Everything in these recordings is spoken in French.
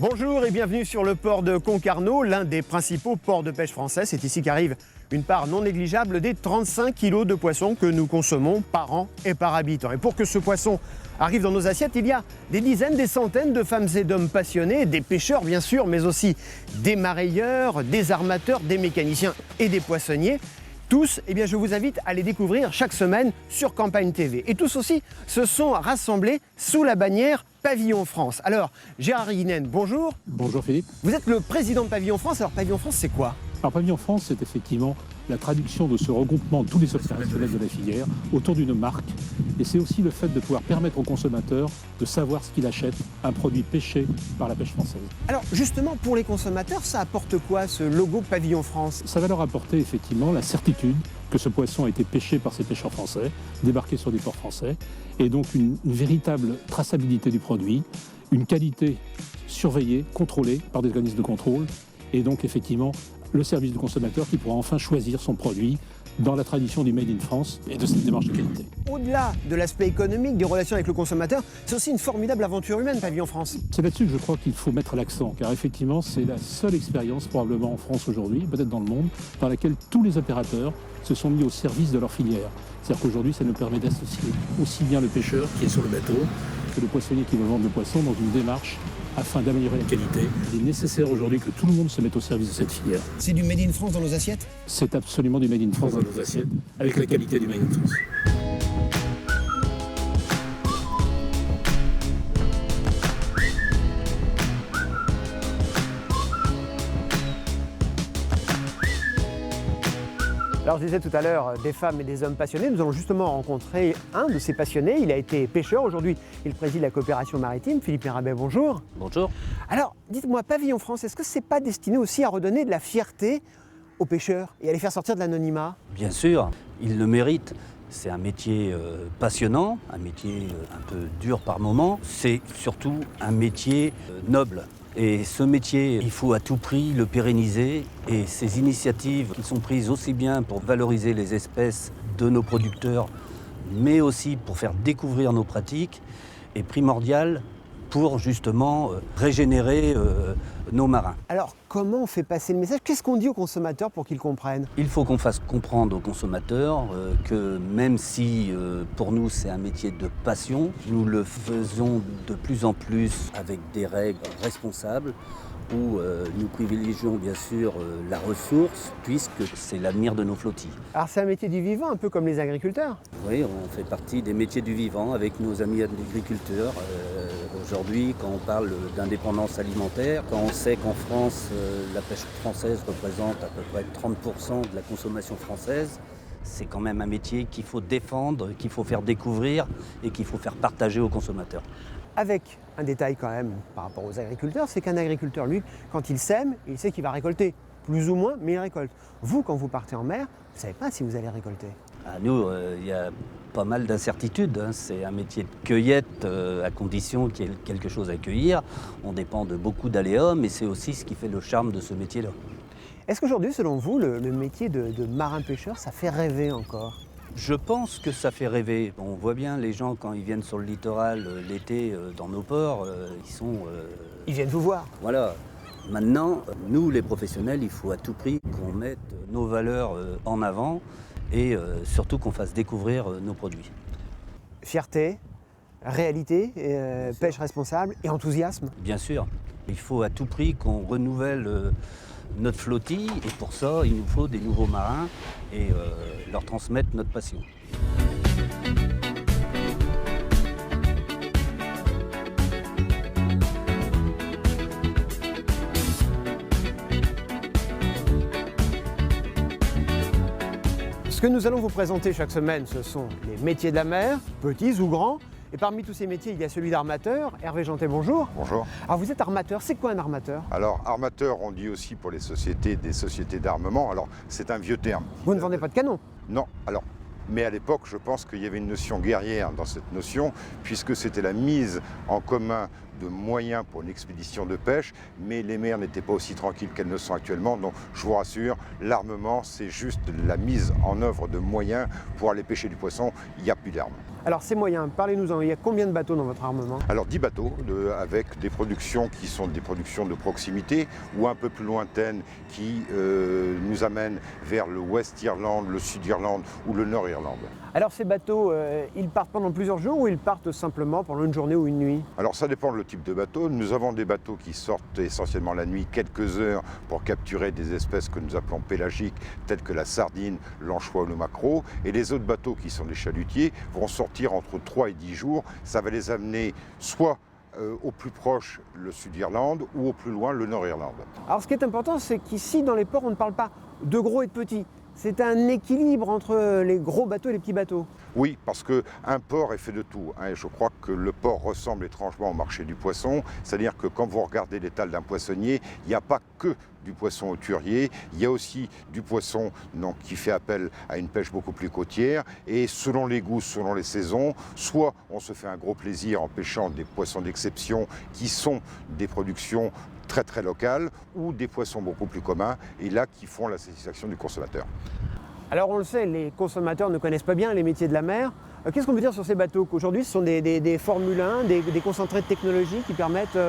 Bonjour et bienvenue sur le port de Concarneau, l'un des principaux ports de pêche français. C'est ici qu'arrive une part non négligeable des 35 kilos de poissons que nous consommons par an et par habitant. Et pour que ce poisson arrive dans nos assiettes, il y a des dizaines, des centaines de femmes et d'hommes passionnés, des pêcheurs bien sûr, mais aussi des marailleurs, des armateurs, des mécaniciens et des poissonniers. Tous, je vous invite à les découvrir chaque semaine sur Campagne TV. Et tous aussi se sont rassemblés sous la bannière Pavillon France. Alors, Gérard Guinen, bonjour. Bonjour Philippe. Vous êtes le président de Pavillon France. Alors, Pavillon France, c'est quoi? Alors Pavillon France, c'est effectivement la traduction de ce regroupement de tous les opérationnels de la filière autour d'une marque. Et c'est aussi le fait de pouvoir permettre aux consommateurs de savoir ce qu'il achète, un produit pêché par la pêche française. Alors, justement, pour les consommateurs, ça apporte quoi, ce logo Pavillon France? Ça va leur apporter effectivement la certitude que ce poisson a été pêché par ces pêcheurs français, débarqué sur des ports français, et donc une véritable traçabilité du produit, une qualité surveillée, contrôlée par des organismes de contrôle, et donc effectivement le service du consommateur qui pourra enfin choisir son produit dans la tradition du Made in France et de cette démarche de qualité. Au-delà de l'aspect économique, des relations avec le consommateur, c'est aussi une formidable aventure humaine, Pavillon France. C'est là-dessus que je crois qu'il faut mettre l'accent, car effectivement, c'est la seule expérience probablement en France aujourd'hui, peut-être dans le monde, dans laquelle tous les opérateurs se sont mis au service de leur filière. C'est-à-dire qu'aujourd'hui, ça nous permet d'associer aussi bien le pêcheur qui est sur le bateau que le poissonnier qui veut vendre le poisson dans une démarche afin d'améliorer la qualité. Il est nécessaire aujourd'hui que tout le monde se mette au service de cette filière. C'est du Made in France dans nos assiettes? C'est absolument du Made in France dans nos assiettes, avec la qualité du Made in France. Alors je disais tout à l'heure, des femmes et des hommes passionnés. Nous allons justement rencontrer un de ces passionnés. Il a été pêcheur. Aujourd'hui, il préside la coopération maritime. Philippe Mirabet, bonjour. Bonjour. Alors, dites-moi, Pavillon France, est-ce que c'est pas destiné aussi à redonner de la fierté aux pêcheurs et à les faire sortir de l'anonymat? Bien sûr, ils le méritent. C'est un métier passionnant, un métier un peu dur par moments. C'est surtout un métier noble. Et ce métier, il faut à tout prix le pérenniser. Et ces initiatives qui sont prises aussi bien pour valoriser les espèces de nos producteurs, mais aussi pour faire découvrir nos pratiques, est primordiale pour justement régénérer nos marins. Alors, comment on fait passer le message? Qu'est-ce qu'on dit aux consommateurs pour qu'ils comprennent? Il faut qu'on fasse comprendre aux consommateurs que même si pour nous c'est un métier de passion, nous le faisons de plus en plus avec des règles responsables où nous privilégions bien sûr la ressource puisque c'est l'avenir de nos flottilles. Alors c'est un métier du vivant, un peu comme les agriculteurs. Oui, on fait partie des métiers du vivant avec nos amis agriculteurs. Aujourd'hui, quand on parle d'indépendance alimentaire, quand on sait qu'en France, la pêche française représente à peu près 30% de la consommation française, c'est quand même un métier qu'il faut défendre, qu'il faut faire découvrir et qu'il faut faire partager aux consommateurs. Avec un détail quand même par rapport aux agriculteurs, c'est qu'un agriculteur, lui, quand il sème, il sait qu'il va récolter. Plus ou moins, mais il récolte. Vous, quand vous partez en mer, vous ne savez pas si vous allez récolter. À nous, il y a pas mal d'incertitudes. C'est un métier de cueillette à condition qu'il y ait quelque chose à cueillir. On dépend de beaucoup d'aléas, mais c'est aussi ce qui fait le charme de ce métier-là. Est-ce qu'aujourd'hui, selon vous, le métier de marin-pêcheur, ça fait rêver encore? Je pense que ça fait rêver. On voit bien les gens quand ils viennent sur le littoral l'été dans nos ports, ils sont... Ils viennent vous voir. Voilà. Maintenant, nous les professionnels, il faut à tout prix qu'on mette nos valeurs en avant et surtout qu'on fasse découvrir nos produits. Fierté, réalité, pêche responsable et enthousiasme. Bien sûr. Il faut à tout prix qu'on renouvelle notre flottille et pour ça, il nous faut des nouveaux marins et leur transmettre notre passion. Ce que nous allons vous présenter chaque semaine, ce sont les métiers de la mer, petits ou grands. Et parmi tous ces métiers, il y a celui d'armateur. Hervé Jantet, bonjour. Bonjour. Alors vous êtes armateur, c'est quoi un armateur? Alors armateur, on dit aussi pour les sociétés des sociétés d'armement. Alors c'est un vieux terme. Vous ne vendez pas de canon? Non, alors. Mais à l'époque, je pense qu'il y avait une notion guerrière dans cette notion, puisque c'était la mise en commun de moyens pour une expédition de pêche, mais les mers n'étaient pas aussi tranquilles qu'elles ne sont actuellement. Donc je vous rassure, l'armement, c'est juste la mise en œuvre de moyens pour aller pêcher du poisson. Il n'y a plus d'armes. Alors ces moyens, parlez-nous-en, il y a combien de bateaux dans votre armement? Alors 10 bateaux avec des productions qui sont des productions de proximité ou un peu plus lointaines qui nous amènent vers le West Irlande, le Sud Irlande ou le Nord Irlande. Alors ces bateaux, ils partent pendant plusieurs jours ou ils partent simplement pendant une journée ou une nuit? Alors ça dépend le type de bateau. Nous avons des bateaux qui sortent essentiellement la nuit, quelques heures pour capturer des espèces que nous appelons pélagiques, telles que la sardine, l'anchois ou le maquereau. Et les autres bateaux qui sont des chalutiers vont sortir entre 3 et 10 jours. Ça va les amener soit au plus proche le Sud-Irlande ou au plus loin le Nord-Irlande. Alors ce qui est important, c'est qu'ici dans les ports, on ne parle pas de gros et de petits. C'est un équilibre entre les gros bateaux et les petits bateaux. Oui, parce qu'un port est fait de tout. Et je crois que le port ressemble étrangement au marché du poisson. C'est-à-dire que quand vous regardez l'étal d'un poissonnier, il n'y a pas que du poisson hauturier, il y a aussi du poisson qui fait appel à une pêche beaucoup plus côtière. Et selon les goûts, selon les saisons, soit on se fait un gros plaisir en pêchant des poissons d'exception qui sont des productions très très locales ou des poissons beaucoup plus communs et là qui font la satisfaction du consommateur. Alors on le sait, les consommateurs ne connaissent pas bien les métiers de la mer. Qu'est-ce qu'on peut dire sur ces bateaux? Qu'aujourd'hui ce sont des Formule 1, des concentrés de technologie qui permettent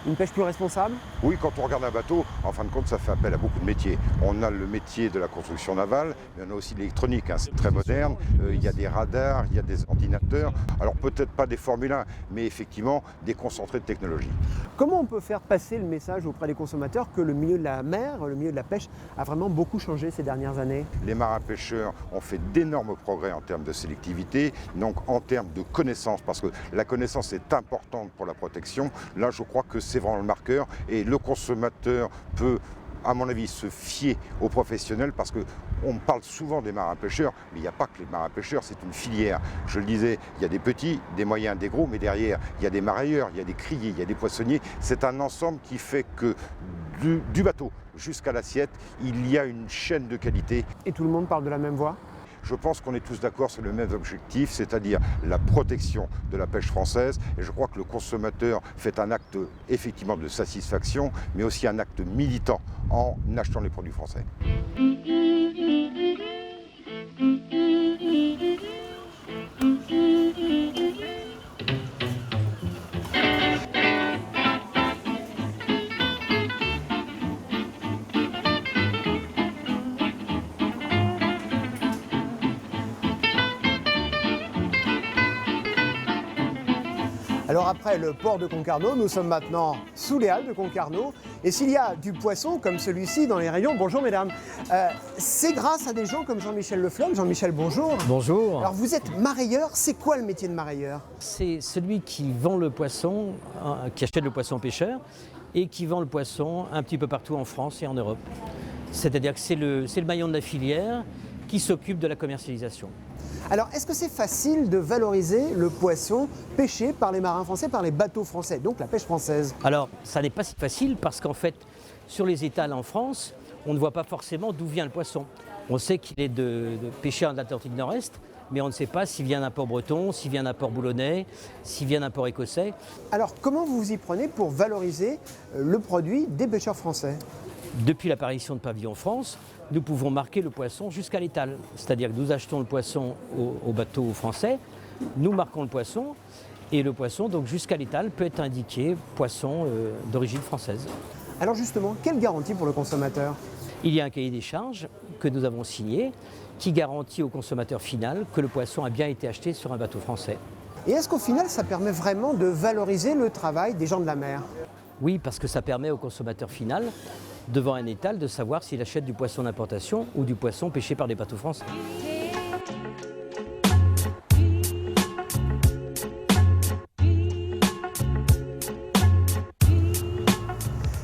une pêche plus responsable? Oui, quand on regarde un bateau, en fin de compte, ça fait appel à beaucoup de métiers. On a le métier de la construction navale, mais on a aussi l'électronique, c'est très moderne. Il y a des radars, il y a des ordinateurs. Alors peut-être pas des Formule 1, mais effectivement des concentrés de technologie. Comment on peut faire passer le message auprès des consommateurs que le milieu de la mer, le milieu de la pêche a vraiment beaucoup changé ces dernières années? Les marins-pêcheurs ont fait d'énormes progrès en termes de sélectivité, donc en termes de connaissance, parce que la connaissance est importante pour la protection. Là, je crois que c'est vraiment le marqueur et le consommateur peut, à mon avis, se fier aux professionnels parce qu'on parle souvent des marins-pêcheurs, mais il n'y a pas que les marins-pêcheurs, c'est une filière. Je le disais, il y a des petits, des moyens, des gros, mais derrière, il y a des marailleurs, il y a des criers, il y a des poissonniers. C'est un ensemble qui fait que du bateau jusqu'à l'assiette, il y a une chaîne de qualité. Et tout le monde parle de la même voix? Je pense qu'on est tous d'accord sur le même objectif, c'est-à-dire la protection de la pêche française. Et je crois que le consommateur fait un acte effectivement de satisfaction, mais aussi un acte militant en achetant les produits français. Alors après le port de Concarneau, nous sommes maintenant sous les halles de Concarneau. Et s'il y a du poisson comme celui-ci dans les rayons, bonjour mesdames, c'est grâce à des gens comme Jean-Michel Lefloc. Jean-Michel, bonjour. Bonjour. Alors vous êtes marailleur, c'est quoi le métier de marailleur? C'est celui qui vend le poisson, qui achète le poisson pêcheur et qui vend le poisson un petit peu partout en France et en Europe. C'est-à-dire que c'est le maillon de la filière qui s'occupe de la commercialisation. Alors, est-ce que c'est facile de valoriser le poisson pêché par les marins français, par les bateaux français, donc la pêche française? Alors, ça n'est pas si facile parce qu'en fait, sur les étals en France, on ne voit pas forcément d'où vient le poisson. On sait qu'il est de pêché en Atlantique Nord-Est, mais on ne sait pas s'il vient d'un port breton, s'il vient d'un port boulonnais, s'il vient d'un port écossais. Alors, comment vous vous y prenez pour valoriser le produit des pêcheurs français? Depuis l'apparition de Pavillon France, nous pouvons marquer le poisson jusqu'à l'étal. C'est-à-dire que nous achetons le poisson au bateau français, nous marquons le poisson, et le poisson, donc jusqu'à l'étal, peut être indiqué poisson d'origine française. Alors justement, quelle garantie pour le consommateur? Il y a un cahier des charges que nous avons signé qui garantit au consommateur final que le poisson a bien été acheté sur un bateau français. Et est-ce qu'au final, ça permet vraiment de valoriser le travail des gens de la mer? Oui, parce que ça permet au consommateur final, devant un étal, de savoir s'il achète du poisson d'importation ou du poisson pêché par des bateaux français.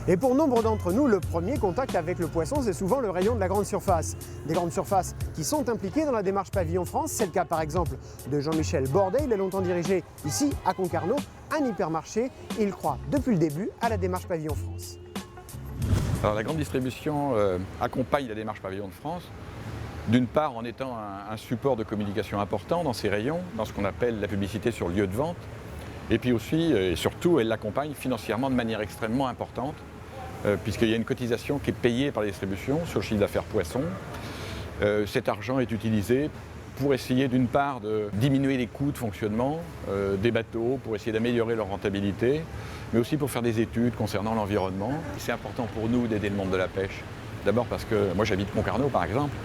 Et pour nombre d'entre nous, le premier contact avec le poisson, c'est souvent le rayon de la grande surface. Des grandes surfaces qui sont impliquées dans la démarche Pavillon France. C'est le cas par exemple de Jean-Michel Bordet. Il a longtemps dirigé ici à Concarneau un hypermarché. Il croit depuis le début à la démarche Pavillon France. Alors, la grande distribution accompagne la démarche Pavillon de France, d'une part en étant un support de communication important dans ces rayons, dans ce qu'on appelle la publicité sur lieu de vente, Et puis aussi, et surtout, elle l'accompagne financièrement de manière extrêmement importante, puisqu'il y a une cotisation qui est payée par la distribution sur le chiffre d'affaires poisson. Cet argent est utilisé pour essayer d'une part de diminuer les coûts de fonctionnement des bateaux, pour essayer d'améliorer leur rentabilité, mais aussi pour faire des études concernant l'environnement. C'est important pour nous d'aider le monde de la pêche. D'abord parce que moi j'habite Concarneau par exemple,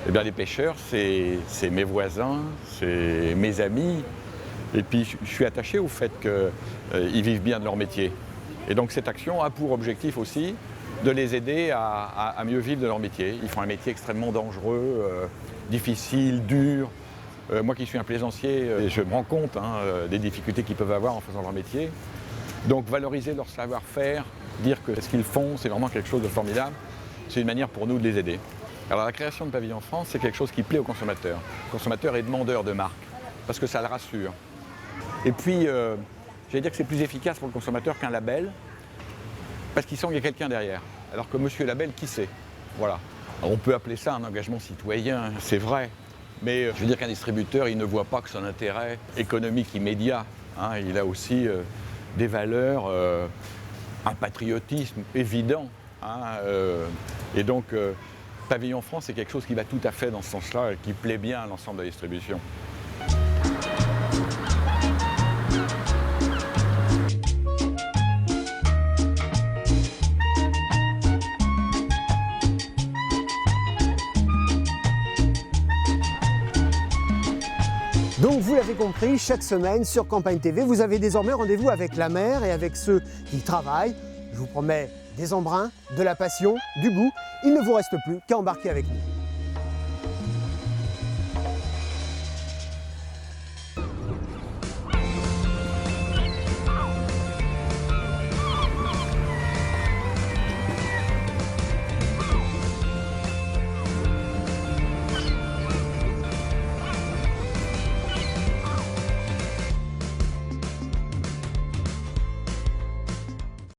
eh bien les pêcheurs c'est mes voisins, c'est mes amis, et puis je suis attaché au fait qu'ils vivent bien de leur métier. Et donc cette action a pour objectif aussi de les aider à mieux vivre de leur métier. Ils font un métier extrêmement dangereux, difficile, dur. Moi qui suis un plaisancier, je me rends compte des difficultés qu'ils peuvent avoir en faisant leur métier. Donc valoriser leur savoir-faire, dire que ce qu'ils font, c'est vraiment quelque chose de formidable, c'est une manière pour nous de les aider. Alors la création de Pavillon France, c'est quelque chose qui plaît au consommateur. Le consommateur est demandeur de marque, parce que ça le rassure. Et puis, j'allais dire que c'est plus efficace pour le consommateur qu'un label, parce qu'il sent qu'il y a quelqu'un derrière. Alors que Monsieur Label, qui sait? Voilà. Alors on peut appeler ça un engagement citoyen, c'est vrai. Mais je veux dire qu'un distributeur, il ne voit pas que son intérêt économique immédiat. Il a aussi des valeurs, un patriotisme évident. Et donc, Pavillon France, c'est quelque chose qui va tout à fait dans ce sens-là et qui plaît bien à l'ensemble de la distribution. Donc vous l'avez compris, chaque semaine sur Campagne TV, vous avez désormais rendez-vous avec la mer et avec ceux qui y travaillent. Je vous promets des embruns, de la passion, du goût. Il ne vous reste plus qu'à embarquer avec nous.